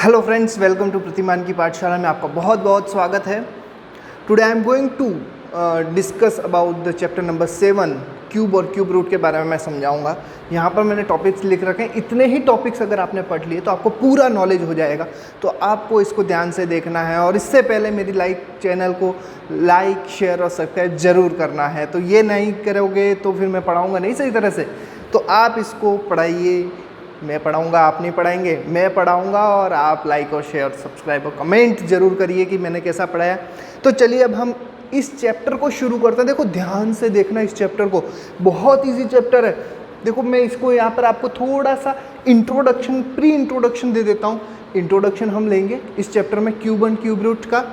Hello friends, welcome to प्रतिमान की पाठशाला में आपका बहुत बहुत स्वागत है। Today I am going to discuss about the chapter number 7 cube और क्यूब रूट के बारे में मैं समझाऊंगा। यहाँ पर मैंने टॉपिक्स लिख रखे हैं। इतने ही टॉपिक्स अगर आपने पढ़ लिए तो आपको पूरा नॉलेज हो जाएगा, तो आपको इसको ध्यान से देखना है। और इससे पहले मेरी चैनल को लाइक शेयर और सब्सक्राइब ज़रूर करना है। तो ये नहीं करोगे तो फिर मैं पढ़ाऊँगा नहीं सही तरह से। तो आप इसको पढ़ाइए, मैं पढ़ाऊँगा, आप नहीं पढ़ाएंगे, मैं पढ़ाऊँगा। और आप लाइक और शेयर सब्सक्राइब और कमेंट जरूर करिए कि मैंने कैसा पढ़ाया। तो चलिए अब हम इस चैप्टर को शुरू करते हैं। देखो ध्यान से देखना इस चैप्टर को, बहुत इजी चैप्टर है। देखो मैं इसको यहाँ पर आपको थोड़ा सा इंट्रोडक्शन, प्री इंट्रोडक्शन दे देता हूँ। इंट्रोडक्शन हम लेंगे इस चैप्टर में क्यूब एंड क्यूब रूट का।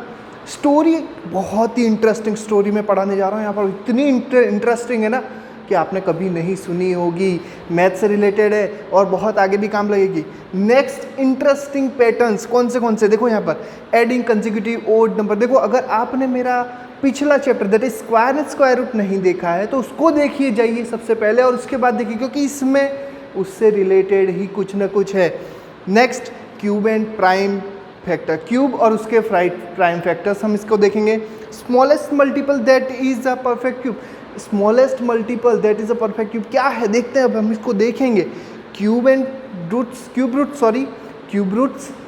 स्टोरी बहुत ही इंटरेस्टिंग स्टोरी में पढ़ाने जा रहा हूँ। यहाँ पर इतनी इंटरेस्टिंग है ना कि आपने कभी नहीं सुनी होगी। मैथ से रिलेटेड है और बहुत आगे भी काम लगेगी। नेक्स्ट इंटरेस्टिंग पैटर्न्स कौन से देखो यहाँ पर एडिंग कंसेक्यूटिव ओड नंबर। देखो अगर आपने मेरा पिछला chapter that is square and square root नहीं देखा है तो उसको देखिए जाइए सबसे पहले, और उसके बाद देखिए, क्योंकि इसमें उससे रिलेटेड ही कुछ ना कुछ है। Next cube and prime factor, cube और उसके प्राइम फैक्टर्स हम इसको देखेंगे। Smallest multiple that is a perfect cube, smallest multiple that is a perfect cube क्या है देखते हैं। अब हम इसको देखेंगे। क्यूब रूट्स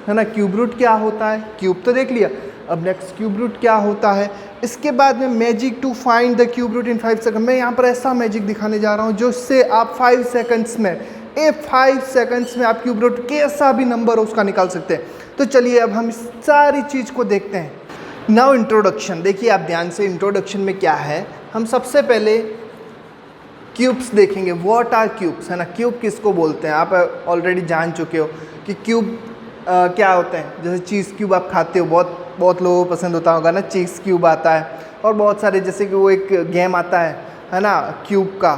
है ना। क्यूब रूट क्या होता है, क्यूब तो देख लिया। अब नेक्स्ट क्यूब रूट क्या होता है। इसके बाद में magic to find the cube root in 5 second. मैं यहाँ पर ऐसा मैजिक दिखाने जा रहा हूँ जो इससे आप 5 सेकंड्स में आप क्यूब रूट कैसा भी नंबर हो उसका निकाल सकते हैं। तो चलिए अब हम इस सारी चीज़ को देखते हैं। नाउ इंट्रोडक्शन, देखिए आप ध्यान से इंट्रोडक्शन में क्या है। हम सबसे पहले क्यूब्स देखेंगे। व्हाट आर क्यूब्स, है ना। क्यूब किसको बोलते हैं आप ऑलरेडी जान चुके हो कि क्यूब क्या होते हैं। जैसे चीज़ क्यूब आप खाते हो, बहुत लोगों को पसंद होता होगा ना, चीज़ क्यूब आता है। और बहुत सारे जैसे कि वो एक गेम आता है ना क्यूब का,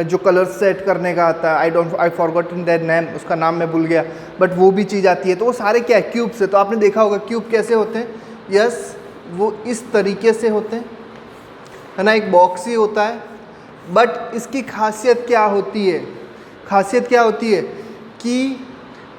जो कलर सेट करने का आता है। आई फॉरगॉटन दैट नेम, उसका नाम मैं भूल गया, बट वो भी चीज़ आती है। तो वो सारे क्या है, क्यूब से। तो आपने देखा होगा क्यूब कैसे होते हैं। यस, वो इस तरीके से होते हैं, है ना। एक बॉक्स ही होता है, बट इसकी खासियत क्या होती है कि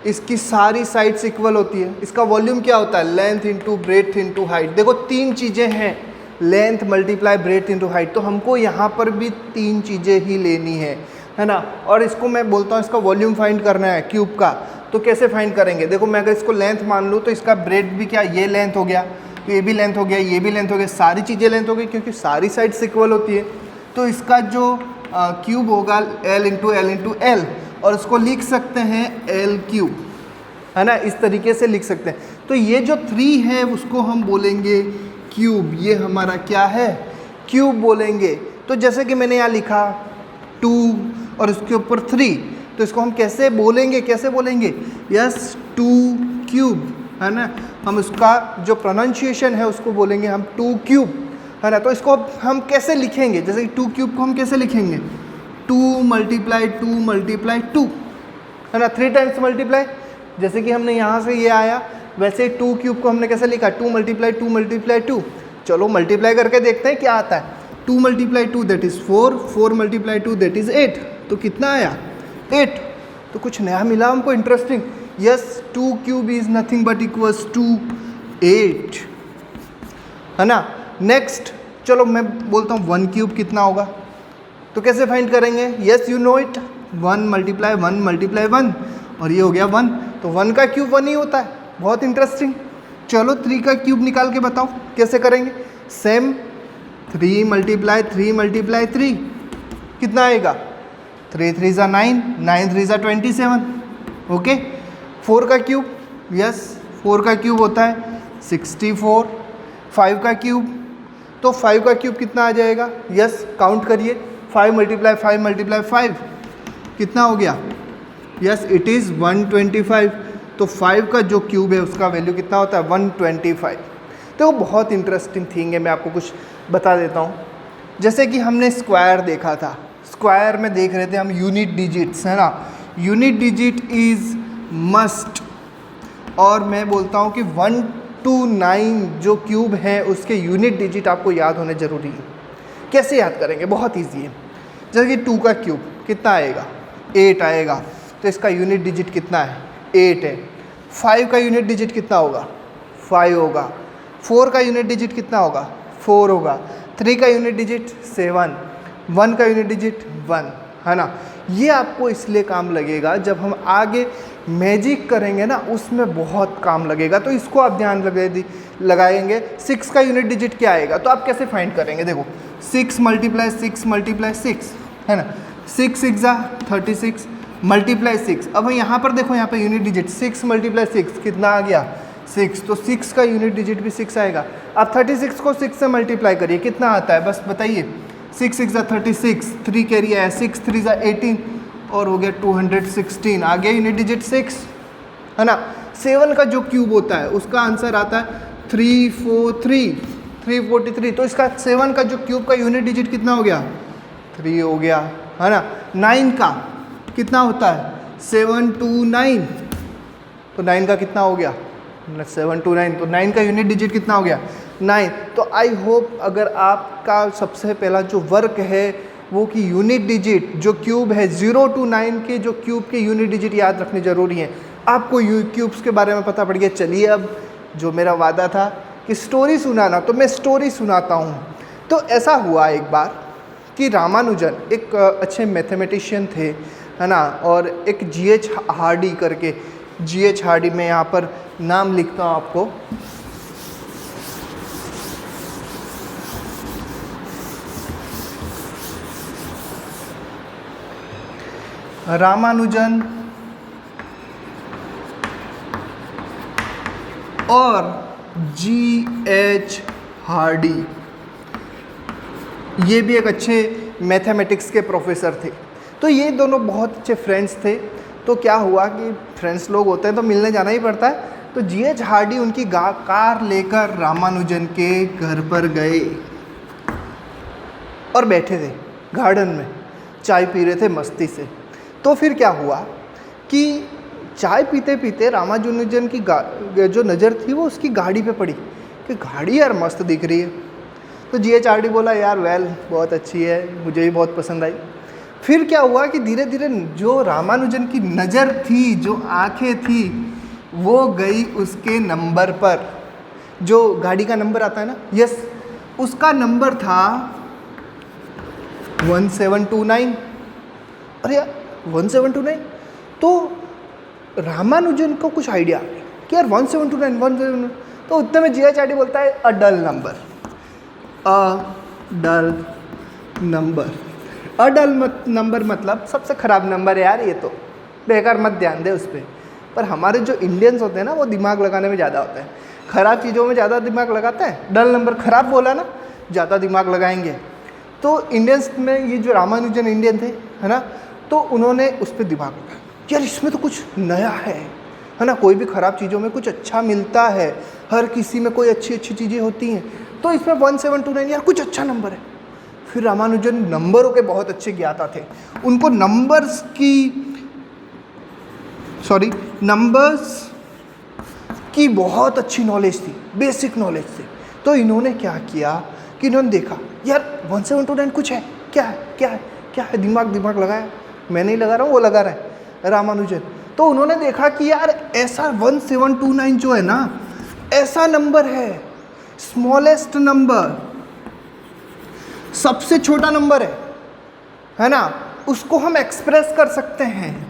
इसकी सारी साइड्स इक्वल होती है। इसका वॉल्यूम क्या होता है, length into breadth into height. देखो 3 चीज़ें हैं, length multiply breath into height. तो हमको यहाँ पर भी 3 चीज़ें ही लेनी है ना। और इसको मैं बोलता हूँ इसका वॉल्यूम फाइंड करना है क्यूब का। तो कैसे फाइंड करेंगे, देखो मैं अगर इसको लेंथ मान लूँ तो इसका ब्रेथ भी क्या, ये लेंथ हो गया, तो ये भी लेंथ हो गया, ये भी लेंथ हो गया, सारी चीज़ें लेंथ हो गई क्योंकि सारी साइड्स इक्वल होती है। तो इसका जो क्यूब होगा L इंटू एल, और इसको लिख सकते हैं L क्यूब, है ना। इस तरीके से लिख सकते हैं। तो ये जो 3 है उसको हम बोलेंगे क्यूब। ये हमारा क्या है, क्यूब बोलेंगे। तो जैसे कि मैंने यहाँ लिखा 2 और उसके ऊपर 3, तो इसको हम कैसे बोलेंगे, यस 2 क्यूब, है ना। हम उसका जो प्रोनाउंसिएशन है उसको बोलेंगे हम 2 क्यूब, है ना। तो इसको हम कैसे लिखेंगे, जैसे कि 2 क्यूब को हम कैसे लिखेंगे, 2 मल्टीप्लाई 2, है ना। 3 टाइम्स मल्टीप्लाई, जैसे कि हमने यहाँ से ये आया, वैसे 2 क्यूब को हमने कैसे लिखा, 2 मल्टीप्लाई 2। चलो मल्टीप्लाई करके देखते हैं क्या आता है। 2 multiply 2 that is 4, 4 multiply 2 that is 8। तो कितना आया, 8। तो कुछ नया मिला हमको interesting. Yes, 2 cube is nothing but equals to 8, है ना। नेक्स्ट चलो मैं बोलता हूँ 1 क्यूब कितना होगा। तो कैसे फाइंड करेंगे, yes you know it, 1 multiply 1, और ये हो गया 1। तो 1 का क्यूब 1 ही होता है। बहुत इंटरेस्टिंग। चलो 3 का क्यूब निकाल के बताओ कैसे करेंगे। सेम 3 मल्टीप्लाई 3 कितना आएगा, 3 3 ज़ा 9, 9 3 ज़ा 27। ओके। 4 का क्यूब, यस 4 का क्यूब होता है 64। 5 का क्यूब, तो 5 का क्यूब कितना आ जाएगा, यस काउंट करिए, 5 मल्टीप्लाई 5 कितना हो गया, यस इट इज़ 125। तो 5 का जो क्यूब है उसका वैल्यू कितना होता है, 125। तो बहुत इंटरेस्टिंग थिंग है, मैं आपको कुछ बता देता हूँ। जैसे कि हमने स्क्वायर देखा था, स्क्वायर में देख रहे थे हम यूनिट डिजिट्स, है ना। यूनिट डिजिट इज़ मस्ट, और मैं बोलता हूँ कि 1 to 9 जो क्यूब है उसके यूनिट डिजिट आपको याद होने ज़रूरी है। कैसे याद करेंगे, बहुत ईजी है। जैसे कि 2 का क्यूब कितना आएगा, 8 आएगा। तो इसका यूनिट डिजिट कितना है, 8 है। 5 का यूनिट डिजिट कितना होगा? 5 होगा। 4 का यूनिट डिजिट कितना होगा? 4 होगा। 3 का यूनिट डिजिट 7, 1 का यूनिट डिजिट 1, है ना। ये आपको इसलिए काम लगेगा, जब हम आगे मैजिक करेंगे ना उसमें बहुत काम लगेगा, तो इसको आप ध्यान लगाएंगे। 6 का यूनिट डिजिट क्या आएगा, तो आप कैसे फाइंड करेंगे? देखो 6 × 6 है ना, 6 6 36 मल्टीप्लाई 6। अब यहाँ पर देखो, यहाँ पे यूनिट डिजिट 6 × 6 कितना आ गया? 6। तो 6 का यूनिट डिजिट भी 6 आएगा। अब 36 को 6 से मल्टीप्लाई करिए, कितना आता है बस बताइए? 6 6 36, 3 कैरी आया, 6 3 18 और हो गया 216, आ गया यूनिट डिजिट 6, है ना। 7 का जो क्यूब होता है उसका आंसर आता है 343। तो इसका 7 का जो क्यूब का यूनिट डिजिट कितना हो गया? 3 हो गया, है ना। 9 का कितना होता है? 729। तो 9 का कितना हो गया? 729। तो 9 का यूनिट डिजिट कितना हो गया? 9। तो आई होप अगर आपका सबसे पहला जो वर्क है वो कि यूनिट डिजिट जो क्यूब है 0 to 9 के जो क्यूब के यूनिट डिजिट याद रखने ज़रूरी हैं। आपको क्यूब्स के बारे में पता पड़ गया। चलिए अब जो मेरा वादा था कि स्टोरी सुनाना, तो मैं स्टोरी सुनाता हूँ। तो ऐसा हुआ एक बार कि रामानुजन एक अच्छे मैथमेटिशियन थे, है ना, और एक G.H. हार्डी करके, G.H. हार्डी मैं यहाँ पर नाम लिखता हूँ आपको। रामानुजन और G.H. हार्डी, ये भी एक अच्छे मैथमेटिक्स के प्रोफेसर थे। तो ये दोनों बहुत अच्छे फ्रेंड्स थे। तो क्या हुआ कि फ्रेंड्स लोग होते हैं तो मिलने जाना ही पड़ता है। तो G.H. हार्डी उनकी कार लेकर रामानुजन के घर पर गए और बैठे थे गार्डन में, चाय पी रहे थे मस्ती से। तो फिर क्या हुआ कि चाय पीते पीते रामानुजन की जो नज़र थी वो उसकी गाड़ी पे पड़ी कि गाड़ी यार मस्त दिख रही है। तो G.H. हार्डी बोला यार बहुत अच्छी है, मुझे भी बहुत पसंद आई। फिर क्या हुआ कि धीरे धीरे जो रामानुजन की नज़र थी, जो आंखें थी, वो गई उसके नंबर पर, जो गाड़ी का नंबर आता है ना, यस, उसका नंबर था 1729। अरे यार 1729। तो रामानुजन को कुछ आइडिया आ गया कि यार 1729। तो उतने में G.H. हार्डी बोलता है अ डल नंबर। अडल नंबर मतलब सबसे ख़राब नंबर है यार, ये तो बेकार, मत ध्यान दे उस पर हमारे जो इंडियंस होते हैं ना वो दिमाग लगाने में ज़्यादा होता है, ख़राब चीज़ों में ज़्यादा दिमाग लगाता है। डल नंबर ख़राब बोला ना, ज़्यादा दिमाग लगाएंगे। तो इंडियंस में ये जो रामानुजन इंडियन थे, है ना, तो उन्होंने उस पर दिमाग लगाया, यार इसमें तो कुछ नया है ना, कोई भी ख़राब चीज़ों में कुछ अच्छा मिलता है, हर किसी में कोई अच्छी अच्छी चीज़ें होती हैं, तो इसमें 1729 यार कुछ अच्छा नंबर है। फिर रामानुजन नंबरों के बहुत अच्छे ज्ञाता थे, उनको नंबर्स की बहुत अच्छी नॉलेज थी, बेसिक नॉलेज थी। तो इन्होंने क्या किया कि इन्होंने देखा यार 1729 कुछ है, क्या है, दिमाग लगाया। मैं नहीं लगा रहा हूँ, वो लगा रहा है रामानुजन। तो उन्होंने देखा कि यार ऐसा 1729 जो है ना, ऐसा नंबर है, स्मॉलेस्ट नंबर, सबसे छोटा नंबर है ना, उसको हम एक्सप्रेस कर सकते हैं,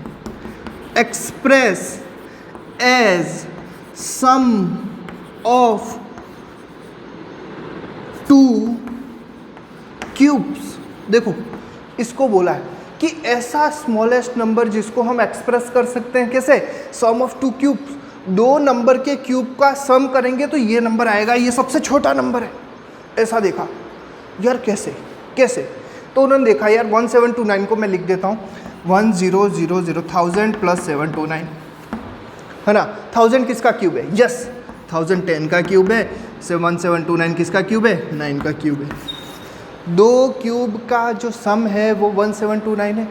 express as sum of 2 cubes. देखो इसको बोला है कि ऐसा स्मॉलेस्ट नंबर जिसको हम एक्सप्रेस कर सकते हैं कैसे, सम ऑफ 2 क्यूब्स। 2 नंबर के क्यूब का सम करेंगे तो ये नंबर आएगा, ये सबसे छोटा नंबर है। ऐसा देखा यार कैसे। तो उन्होंने देखा यार 1729 को मैं लिख देता हूँ 1000 1000 प्लस 729, है ना। 1000 किसका क्यूब है, यस 1010 का क्यूब है। 1729 किसका क्यूब है, 9 का क्यूब है। 2 क्यूब का जो सम है वो 1729 है,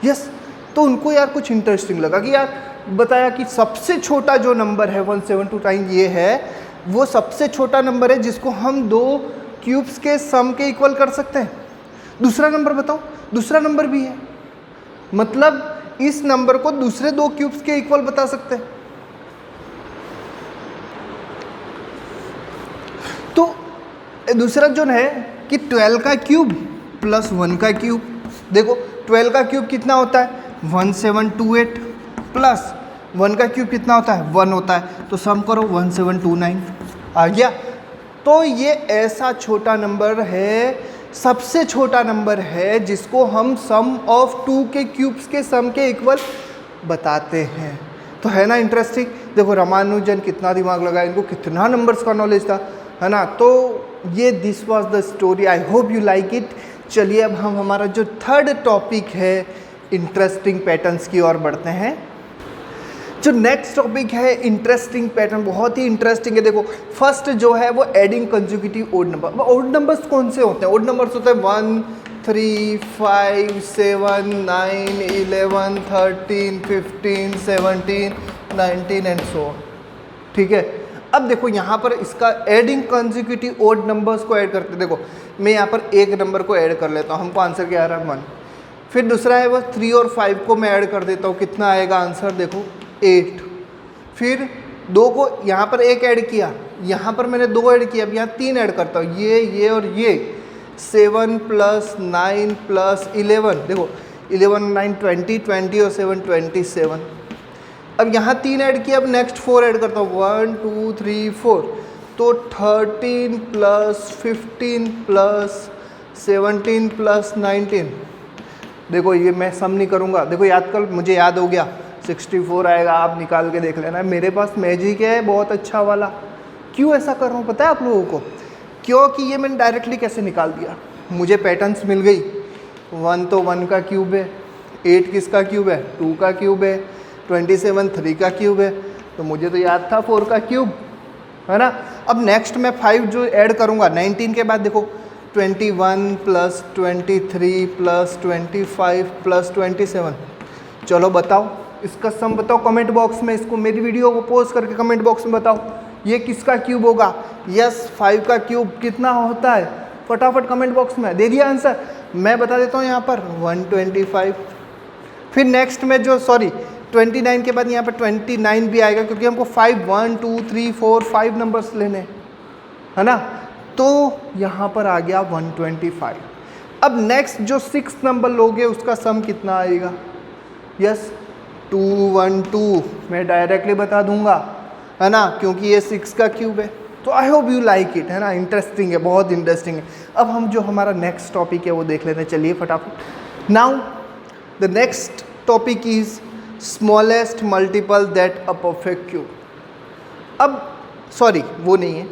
यस। तो उनको यार कुछ इंटरेस्टिंग लगा कि यार बताया कि सबसे छोटा जो नंबर है 1729 ये है, वो सबसे छोटा नंबर है जिसको हम 2 क्यूब्स के सम के इक्वल कर सकते हैं। दूसरा नंबर बताओ, दूसरा नंबर भी है, मतलब इस नंबर को दूसरे 2 क्यूब्स के इक्वल बता सकते हैं। दूसरा जो है कि 12 का क्यूब प्लस 1 का क्यूब, देखो 12 का क्यूब कितना होता है 1728 प्लस 1 का क्यूब कितना होता है 1 होता है, तो सम करो 1729 आ गया। तो ये ऐसा छोटा नंबर है, सबसे छोटा नंबर है जिसको हम सम ऑफ 2 के क्यूब्स के सम के इक्वल बताते हैं। तो है ना इंटरेस्टिंग। देखो रामानुजन कितना दिमाग लगाया, इनको कितना नंबर्स का नॉलेज था, है ना। तो ये this was the story, I hope you like it. चलिए अब हम हमारा जो थर्ड टॉपिक है इंटरेस्टिंग पैटर्न्स की ओर बढ़ते हैं। जो नेक्स्ट टॉपिक है इंटरेस्टिंग पैटर्न, बहुत ही इंटरेस्टिंग है। देखो फर्स्ट जो है वो adding consecutive odd number. Odd numbers कौन से होते हैं? ओड नंबर्स होते हैं 1 3 5 7 9 11 13 15 17 19 एंड सो ऑन, ठीक है। अब देखो यहाँ पर इसका एडिंग कंसेक्यूटिव ओड नंबर्स को ऐड करते हैं। देखो मैं यहाँ पर एक नंबर को ऐड कर लेता हूँ, हमको आंसर क्या आ रहा है 1। फिर दूसरा है वो 3 और 5 को मैं ऐड कर देता हूँ, कितना आएगा आंसर देखो 8। फिर 2 को यहाँ पर एक ऐड किया, यहाँ पर मैंने 2 ऐड किया, अब यहाँ 3 ऐड करता हूँ, ये और ये 7 प्लस 9 प्लस 11, देखो 11 9 20 20 और 7 27। अब यहाँ 3 ऐड किया, अब नेक्स्ट 4 ऐड करता हूँ 1 2 3 4, तो 13 प्लस 15 प्लस 17 प्लस 19। देखो ये मैं सम नहीं करूँगा, देखो याद कर, मुझे याद हो गया 64 आएगा, आप निकाल के देख लेना। मेरे पास मैजिक है बहुत अच्छा वाला। क्यों ऐसा कर रहा हूँ पता है आप लोगों को? क्योंकि ये मैंने डायरेक्टली कैसे निकाल दिया, मुझे पैटर्न्स मिल गई। 1 तो 1 का क्यूब है, 8 किसका क्यूब है 2 का क्यूब है, 27 3 का क्यूब है, तो मुझे तो याद था 4 का क्यूब, है ना। अब नेक्स्ट मैं 5 जो ऐड करूँगा 19 के बाद, देखो 21 प्लस 23 प्लस 25 प्लस 27। चलो बताओ इसका सम बताओ कमेंट बॉक्स में, इसको मेरी वीडियो को पोस्ट करके कमेंट बॉक्स में बताओ ये किसका क्यूब होगा। यस 5 का क्यूब कितना होता है, फटाफट कमेंट बॉक्स में दे दिया आंसर। मैं बता देता हूँ यहाँ पर 125। फिर नेक्स्ट में जो 29 के बाद यहाँ पर 29 भी आएगा, क्योंकि हमको 5 1 2 3 4 5 नंबर्स लेने, है ना। तो यहाँ पर आ गया 125। अब नेक्स्ट जो 6 नंबर लोगे उसका सम कितना आएगा? यस 212, मैं डायरेक्टली बता दूंगा, है ना, क्योंकि ये 6 का क्यूब है। तो आई होप यू लाइक इट, है ना, इंटरेस्टिंग है, बहुत इंटरेस्टिंग है। अब हम जो हमारा नेक्स्ट टॉपिक है वो देख लेते हैं, चलिए फटाफट। Now the next topic is smallest multiple that a perfect cube. अब सॉरी वो नहीं है,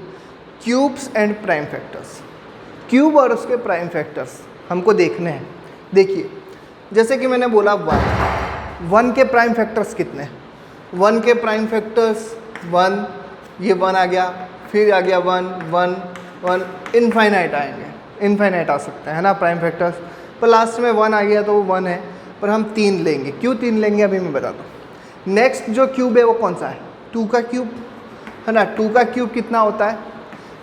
cubes and prime factors. Cube और उसके प्राइम फैक्टर्स हमको देखने हैं। देखिए जैसे कि मैंने बोला 1 के प्राइम फैक्टर्स कितने? 1 के प्राइम फैक्टर्स 1, ये 1 आ गया, फिर आ गया 1 1 1, इनफाइनाइट आएंगे, इनफाइनाइट आ सकते हैं, है ना प्राइम फैक्टर्स। पर लास्ट में 1 आ गया तो वो 1 है, पर हम 3 लेंगे। क्यों 3 लेंगे अभी मैं बताता हूँ। नेक्स्ट जो क्यूब है वो कौन सा है? 2 का क्यूब, है ना। 2 का क्यूब कितना होता है?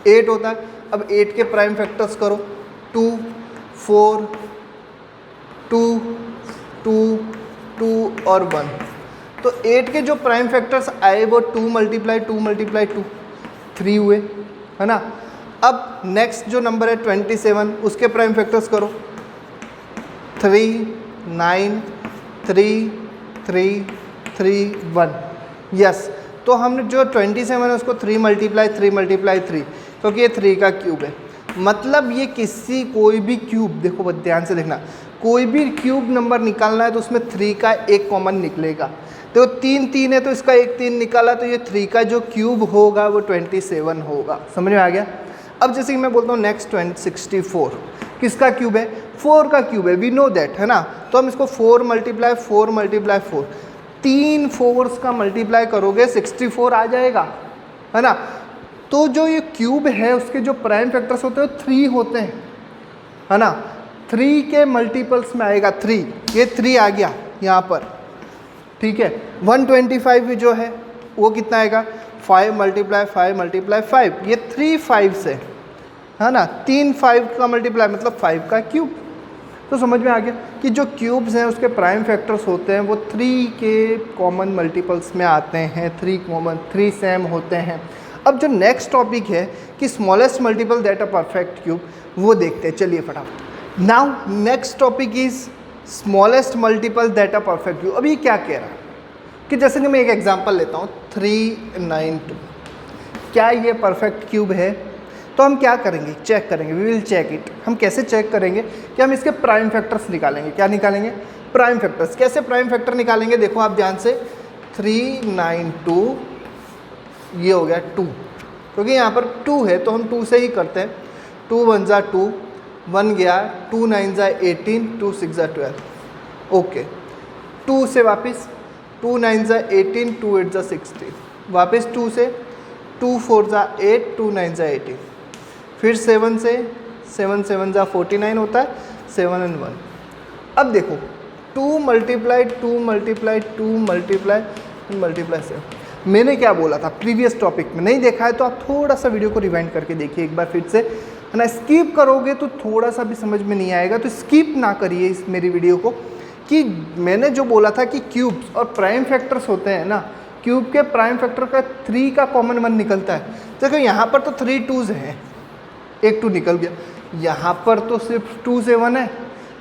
8 होता है। अब 8 के प्राइम फैक्टर्स करो, 2 4 2 2 2 और 1। तो 8 के जो प्राइम फैक्टर्स आए वो 2 मल्टीप्लाई 2 मल्टीप्लाई 2 3 हुए, है ना। अब नेक्स्ट जो नंबर है 27, उसके प्राइम फैक्टर्स करो, 3 9 3 3 3 1। यस, तो हमने जो 27 है उसको 3 मल्टीप्लाई 3 मल्टीप्लाई 3, क्योंकि ये 3 का क्यूब है। मतलब ये किसी कोई भी क्यूब, देखो ध्यान से देखना, कोई भी क्यूब नंबर निकालना है तो उसमें 3 का एक कॉमन निकलेगा। तो 3 3 है तो इसका एक 3 निकाला, तो ये 3 का जो क्यूब होगा वो 27 होगा। समझ में आ गया? अब जैसे कि मैं बोलता हूँ नेक्स्ट 64 किसका क्यूब है? 4 का क्यूब है, वी नो दैट, है ना। तो हम इसको 4 मल्टीप्लाई 4 मल्टीप्लाई 4, 3 4s का मल्टीप्लाई करोगे 64 आ जाएगा, है ना। तो जो ये क्यूब है उसके जो प्राइम फैक्टर्स होते हैं वो 3 होते हैं, है ना। 3 के मल्टीपल्स में आएगा 3, ये 3 आ गया यहाँ पर, ठीक है। 125 जो है वो कितना आएगा? 5 मल्टीप्लाई 5 मल्टीप्लाई 5, ये 3 5 से, है ना। 3 5 का मल्टीप्लाई मतलब 5 का क्यूब। तो समझ में आ गया कि जो क्यूब्स हैं उसके प्राइम फैक्टर्स होते हैं वो 3 के कॉमन मल्टीपल्स में आते हैं, 3 कॉमन 3 सेम होते हैं। अब जो नेक्स्ट टॉपिक है कि smallest multiple that a perfect cube, वो देखते हैं। चलिए फटाफट। Now next topic is smallest multiple that a perfect cube. अब ये क्या कह रहा है कि जैसे कि मैं एक एग्जांपल लेता हूँ 392, क्या ये परफेक्ट क्यूब है? तो हम क्या करेंगे, चेक करेंगे, वी विल चेक इट। हम कैसे चेक करेंगे कि हम इसके प्राइम फैक्टर्स निकालेंगे। क्या निकालेंगे? Prime factors. कैसे प्राइम फैक्टर निकालेंगे? देखो आप ध्यान से, 392 ये हो गया 2, क्योंकि यहाँ पर 2 है तो हम 2 से ही करते हैं। 2 1 जा 2, 1 गया, 2 9 जा 18, 2 6 जा 12। ओके, 2 से वापस 2 9 जा 18, 2 8 जा 16, वापस 2 से 2 4 जा 8, 2 9 जा 18, फिर 7 से 7 7 जा 49 होता है, 7 और 1। अब देखो 2 मल्टीप्लाई 2 मल्टीप्लाई 2 मल्टीप्लाई मल्टीप्लाई 7। मैंने क्या बोला था प्रीवियस टॉपिक में? नहीं देखा है तो आप थोड़ा सा वीडियो को रिवाइंड करके देखिए एक बार फिर से, है ना। स्किप करोगे तो थोड़ा सा भी समझ में नहीं आएगा, तो स्किप ना करिए इस मेरी वीडियो को। कि मैंने जो बोला था कि क्यूब्स और प्राइम फैक्टर्स होते हैं ना, क्यूब के प्राइम फैक्टर का 3 का कॉमन 1 निकलता है। देखो यहाँ पर तो 3 2s हैं, एक 2 निकल गया, यहाँ पर तो सिर्फ 2 7 है,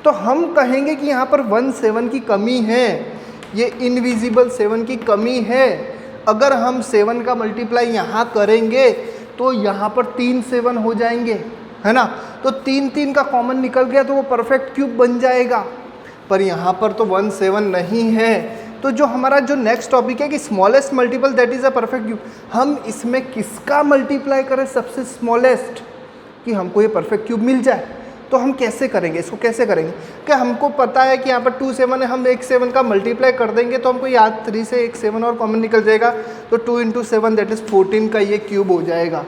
तो हम कहेंगे कि यहाँ पर 1 7 की कमी है, ये इनविजिबल 7 की कमी है। अगर हम 7 का मल्टीप्लाई यहाँ करेंगे तो यहाँ पर 3 7 हो जाएंगे, है ना। तो 3 3 का कॉमन निकल गया तो वो परफेक्ट क्यूब बन जाएगा, पर यहाँ पर तो 1 7 नहीं है। तो जो हमारा जो नेक्स्ट टॉपिक है कि smallest multiple that is a perfect cube, हम इसमें किसका मल्टीप्लाई करें सबसे स्मॉलेस्ट कि हमको ये परफेक्ट क्यूब मिल जाए। तो हम कैसे करेंगे इसको, कैसे करेंगे कि हमको पता है कि यहाँ पर 2 7 है, हम एक 7 का मल्टीप्लाई कर देंगे तो हमको याद 3 से एक 7 और कॉमन निकल जाएगा, तो 2 × 7 दैट इज़ 14 का ये क्यूब हो जाएगा।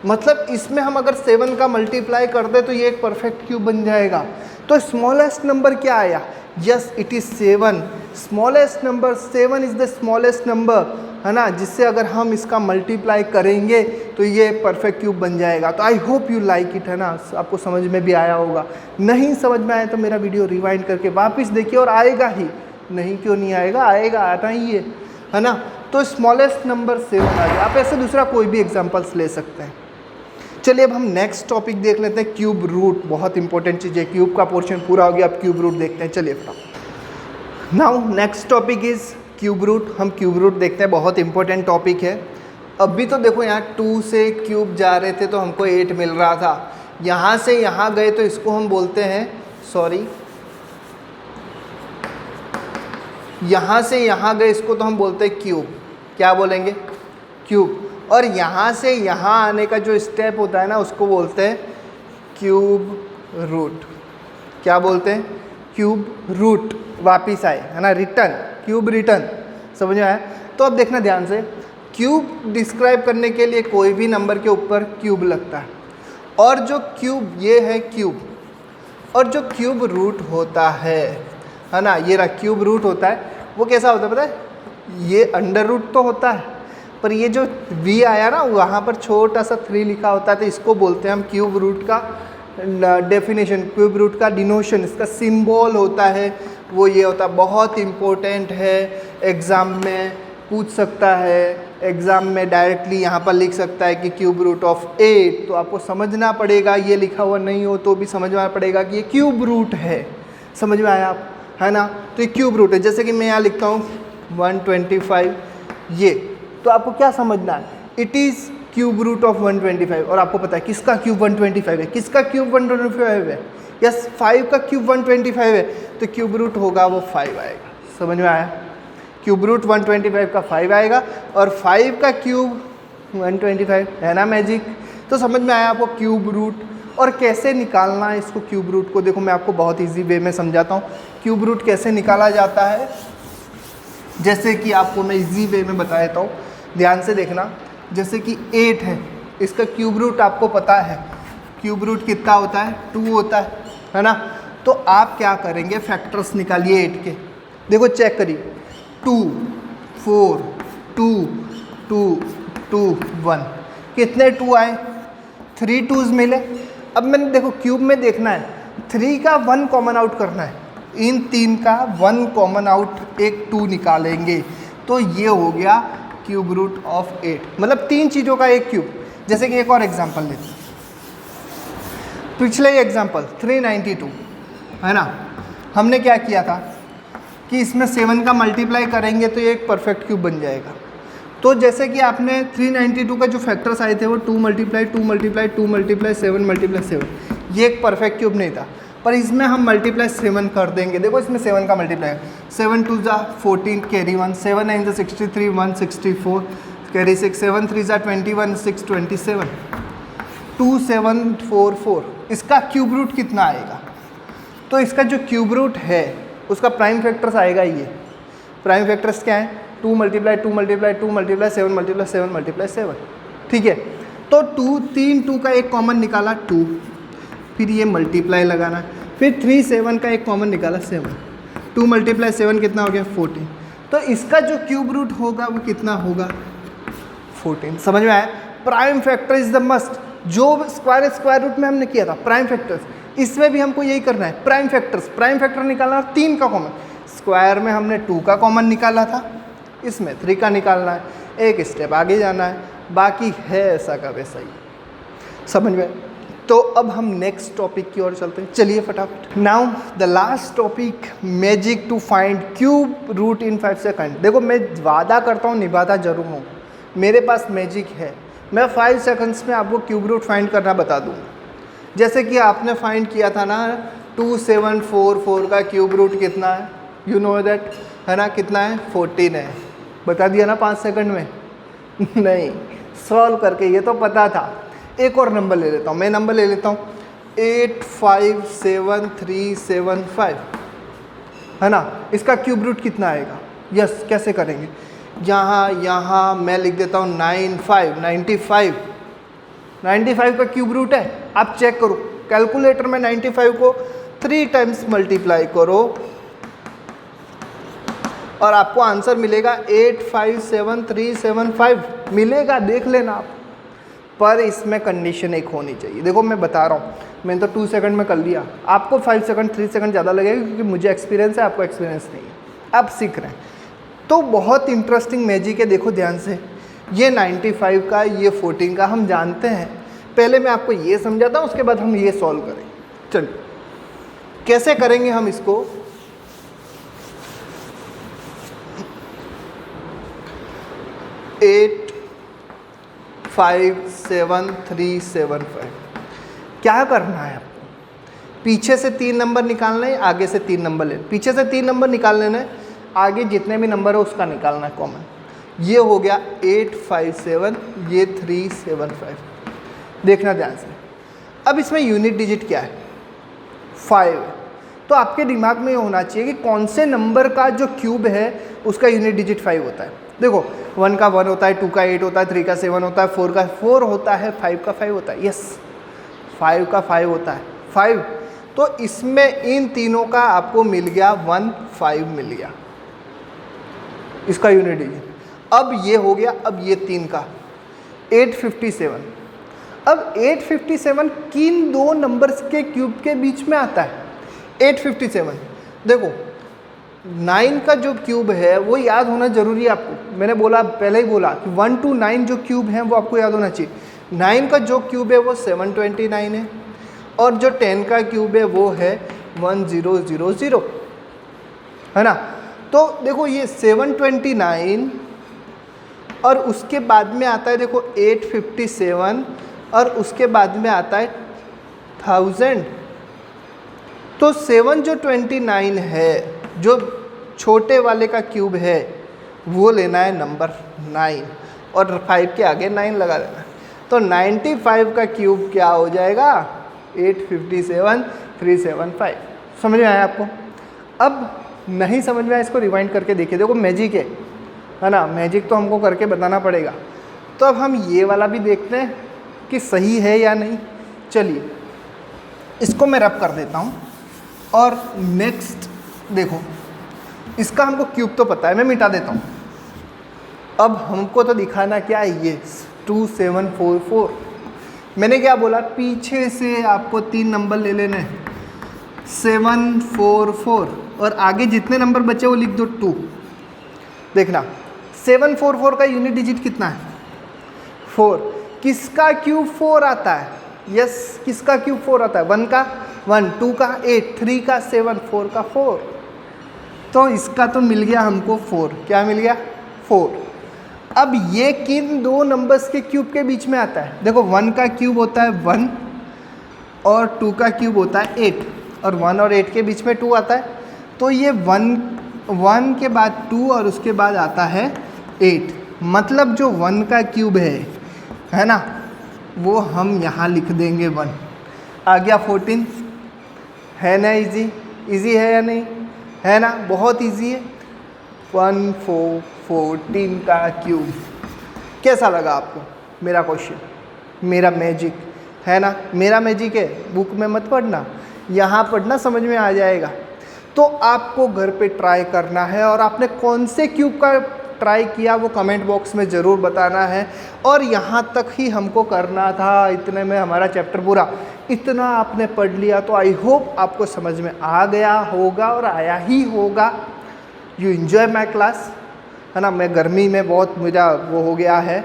मतलब इसमें हम अगर 7 का मल्टीप्लाई कर दे तो ये एक परफेक्ट क्यूब बन जाएगा। तो स्मॉलेस्ट नंबर क्या आया? Yes, it is 7। Smallest number 7 is the smallest number, है ना, जिससे अगर हम इसका मल्टीप्लाई करेंगे तो ये परफेक्ट क्यूब बन जाएगा। तो आई होप यू लाइक इट, है ना, आपको समझ में भी आया होगा। नहीं समझ में आया तो मेरा वीडियो रिवाइंड करके वापस देखिए, और आएगा ही, नहीं क्यों नहीं आएगा, आएगा, आता ही है ना। तो स्मॉलेस्ट नंबर 7 आ गया। आप ऐसे दूसरा कोई भी एग्जाम्पल्स ले सकते हैं। चलिए अब हम नेक्स्ट टॉपिक देख लेते हैं, क्यूब रूट। बहुत इंपॉर्टेंट चीज़ है, क्यूब का पोर्शन पूरा हो गया, अब क्यूब रूट देखते हैं। चलिए now next topic is cube root. हम क्यूब रूट देखते हैं, बहुत इंपॉर्टेंट टॉपिक है। अभी तो देखो यहाँ 2 से क्यूब जा रहे थे तो हमको 8 मिल रहा था, यहाँ से यहाँ गए तो इसको हम बोलते हैं, सॉरी, यहाँ से यहाँ गए इसको तो हम बोलते हैं क्यूब। क्या बोलेंगे? क्यूब। और यहाँ से यहाँ आने का जो स्टेप होता है ना, उसको बोलते हैं क्यूब रूट। क्या बोलते हैं? Cube root. वापिस आए, है ना, रिटर्न, क्यूब रिटर्न। समझ में आया? तो अब देखना ध्यान से, क्यूब डिस्क्राइब करने के लिए कोई भी नंबर के ऊपर क्यूब लगता है, और जो क्यूब ये है क्यूब, और जो क्यूब रूट होता है ना, ये रहा क्यूब रूट होता है, वो कैसा होता है पता है? ये अंडर रूट तो होता है, पर ये जो v आया ना वहाँ पर छोटा सा 3 लिखा होता है, तो इसको बोलते हैं हम क्यूब रूट का डेफिनेशन, क्यूब रूट का डिनोशन, इसका सिंबल होता है वो ये होता है। बहुत इम्पोर्टेंट है, एग्ज़ाम में पूछ सकता है, एग्ज़ाम में डायरेक्टली यहाँ पर लिख सकता है कि क्यूब रूट ऑफ 8, तो आपको समझना पड़ेगा, ये लिखा हुआ नहीं हो तो भी समझना पड़ेगा कि ये क्यूब रूट है। समझ में आया आप, है ना। तो ये क्यूब रूट है, जैसे कि मैं यहाँ लिखता हूँ 125, ये तो आपको क्या समझना है, it is cube root of 125। और आपको पता है किसका क्यूब 125 है, किसका क्यूब 125 है, यस 5 का क्यूब 125 है, तो क्यूब रूट होगा वो 5 आएगा। समझ में आया? क्यूब रूट 125 का 5 आएगा, और 5 का क्यूब 125, है ना मैजिक। तो समझ में आया आपको क्यूब रूट। और कैसे निकालना है इसको क्यूब रूट को, देखो मैं आपको बहुत इजी वे में समझाता हूँ क्यूब रूट कैसे निकाला जाता है। जैसे कि आपको मैं इजी वे में बता देता हूँ, ध्यान से देखना। जैसे कि 8 है, इसका क्यूब रूट आपको पता है, क्यूब रूट कितना होता है? 2 होता है ना। तो आप क्या करेंगे, फैक्टर्स निकालिए 8 के। देखो चेक करिए, 2 4 2 2 2 1, कितने 2 आए? 3 2s मिले। अब मैंने देखो क्यूब में देखना है, 3 का 1 कॉमन आउट करना है, इन 3 का 1 कॉमन आउट, एक 2 निकालेंगे, तो ये हो गया क्यूब रूट ऑफ 8, मतलब 3 चीज़ों का एक क्यूब। जैसे कि एक और एग्जांपल लेते हैं, पिछले एग्जांपल 392 है ना, हमने क्या किया था कि इसमें 7 का मल्टीप्लाई करेंगे तो ये एक परफेक्ट क्यूब बन जाएगा। तो जैसे कि आपने 392 का जो फैक्टर्स आए थे वो 2 मल्टीप्लाई 2 मल्टीप्लाई 2 मल्टीप्लाई 7 मल्टीप्लाई 7, ये एक परफेक्ट क्यूब नहीं था, पर इसमें हम मल्टीप्लाई 7 कर देंगे। देखो इसमें 7 का मल्टीप्लाई, 7 2 जा 14 कैरी 1, 7 9 जा 63 164 कैरी 6, 7 3 जा 21 6 27 2744। इसका क्यूब रूट कितना आएगा? तो इसका जो क्यूब रूट है उसका प्राइम फैक्टर्स आएगा ये। प्राइम फैक्टर्स क्या है? 2 multiply 2 multiply 2 multiply 7 multiply 7 multiply 7, ठीक है। तो 2 का एक कॉमन निकाला 2, फिर ये मल्टीप्लाई लगाना, फिर 3 7 का एक कॉमन निकाला 7, 2 मल्टीप्लाई 7 कितना हो गया 14। तो इसका जो क्यूब रूट होगा वो कितना होगा 14। समझ में आया? Prime factor is the must. जो स्क्वायर रूट में हमने किया था प्राइम फैक्टर्स, इसमें भी हमको यही करना है, प्राइम फैक्टर निकालना, 3 का कॉमन। स्क्वायर में हमने 2 का कॉमन निकाला था, इसमें 3 का निकालना है, एक स्टेप आगे जाना है, बाकी है ऐसा का वैसा ही। समझ में? तो अब हम नेक्स्ट टॉपिक की ओर चलते हैं, चलिए फटाफट। Now the last topic, magic to find cube root in 5 second. देखो मैं वादा करता हूँ निभाता जरूर हूँ, मेरे पास मैजिक है, मैं 5 सेकंड्स में आपको क्यूब रूट फाइंड करना बता दूँगा। जैसे कि आपने फाइंड किया था ना 2744 का क्यूब रूट कितना है, यू नो दैट, है ना, कितना है 14 है, बता दिया ना 5 सेकंड में नहीं, सॉल्व करके, ये तो पता था। एक और नंबर ले लेता हूँ, मैं नंबर ले लेता हूँ 857 है ना, इसका क्यूब रूट कितना आएगा? यस, कैसे करेंगे? यहाँ मैं लिख देता हूँ 95 का क्यूब रूट है। आप चेक करो कैलकुलेटर में, 95 को 3 टाइम्स मल्टीप्लाई करो और आपको आंसर मिलेगा 857375 मिलेगा, देख लेना आप। पर इसमें कंडीशन एक होनी चाहिए। देखो मैं बता रहा हूँ, मैंने तो 2 सेकंड में कर लिया, आपको 5 सेकंड 3 सेकंड ज़्यादा लगेगा क्योंकि मुझे एक्सपीरियंस है, आपको एक्सपीरियंस नहीं है, आप सीख रहे हैं। तो बहुत इंटरेस्टिंग मैजिक है, देखो ध्यान से। ये 95 का, ये 14 का हम जानते हैं। पहले मैं आपको ये समझाता हूँ, उसके बाद हम ये सॉल्व करेंगे। चलिए कैसे करेंगे हम इसको। 857375 क्या करना है आपको? पीछे से 3 नंबर निकालना है, आगे से 3 नंबर लेना। पीछे से 3 नंबर निकाल लेना है, आगे जितने भी नंबर है उसका निकालना है कॉमन। ये हो गया 857, ये 375। देखना ध्यान से। अब इसमें यूनिट डिजिट क्या है? 5 है। तो आपके दिमाग में ये होना चाहिए कि कौन से नंबर का जो क्यूब है उसका यूनिट डिजिट 5 होता है। देखो 1 का 1 होता है, 2 का 8 होता है, 3 का 7 होता है, 4 का 4 होता है, 5 का 5 होता है। यस, 5 का 5 होता है 5। तो इसमें इन तीनों का आपको मिल गया 15 मिल गया इसका यूनिट डिजिट। अब ये हो गया, अब ये 3 का 857। अब 857 किन 2 नंबर्स के क्यूब के बीच में आता है? 857 देखो 9 का जो क्यूब है वो याद होना जरूरी है आपको। मैंने बोला, पहले ही बोला कि 1 to 9 जो क्यूब है वो आपको याद होना चाहिए। 9 का जो क्यूब है वो 729 है और जो 10 का क्यूब है वो है 1000 है ना। तो देखो ये 729 और उसके बाद में आता है देखो 857 और उसके बाद में आता है 1000। तो 7 जो 29 है, जो छोटे वाले का क्यूब है वो लेना है नंबर 9 और 5 के आगे 9 लगा देना। तो 95 का क्यूब क्या हो जाएगा? 857 375। समझ में आया आपको? अब नहीं समझ में आया, इसको रिवाइंड करके देखिए। देखो मैजिक है ना, मैजिक तो हमको करके बताना पड़ेगा। तो अब हम ये वाला भी देखते हैं कि सही है या नहीं। चलिए इसको मैं रब कर देता हूँ और नेक्स्ट देखो, इसका हमको क्यूब तो पता है, मैं मिटा देता हूँ। अब हमको तो दिखाना क्या है, ये 2744। मैंने क्या बोला, पीछे से आपको 3 नंबर ले लेने, 744 और आगे जितने नंबर बचे वो लिख दो 2। देखना 744 का यूनिट डिजिट कितना है? 4। किसका क्यूब 4 आता है? यस, किसका क्यूब 4 आता है? 1 का 1, 2 का 8, 3 का 7, 4 का 4। तो इसका तो मिल गया हमको 4। क्या मिल गया? 4। अब ये किन दो नंबर्स के क्यूब के बीच में आता है? देखो 1 का क्यूब होता है 1 और 2 का क्यूब होता है 8, और 1 और 8 के बीच में 2 आता है। तो ये 1 के बाद 2 और उसके बाद आता है 8। मतलब जो 1 का क्यूब है ना, वो हम यहाँ लिख देंगे 1। आ गया 14। है ना इजी? इजी है या नहीं? है ना, बहुत इजी है। 14 का क्यूब। कैसा लगा आपको मेरा क्वेश्चन, मेरा मैजिक? है ना, मेरा मैजिक है, बुक में मत पढ़ना, यहाँ पढ़ना, समझ में आ जाएगा। तो आपको घर पे ट्राई करना है, और आपने कौन से क्यूब का ट्राई किया वो कमेंट बॉक्स में ज़रूर बताना है। और यहाँ तक ही हमको करना था, इतने में हमारा चैप्टर पूरा। इतना आपने पढ़ लिया तो आई होप आपको समझ में आ गया होगा, और आया ही होगा। यू एंजॉय माई क्लास, है ना। मैं गर्मी में बहुत मेरा वो हो गया है,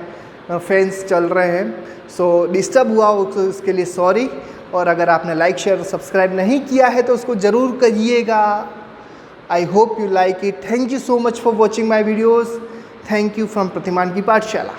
फैंस चल रहे हैं, सो डिस्टर्ब हुआ तो उसके लिए सॉरी। और अगर आपने लाइक शेयर सब्सक्राइब नहीं किया है तो उसको ज़रूर करिएगा। I hope you like it. Thank you so much for watching my videos. Thank you from Pratiman की पाठशाला।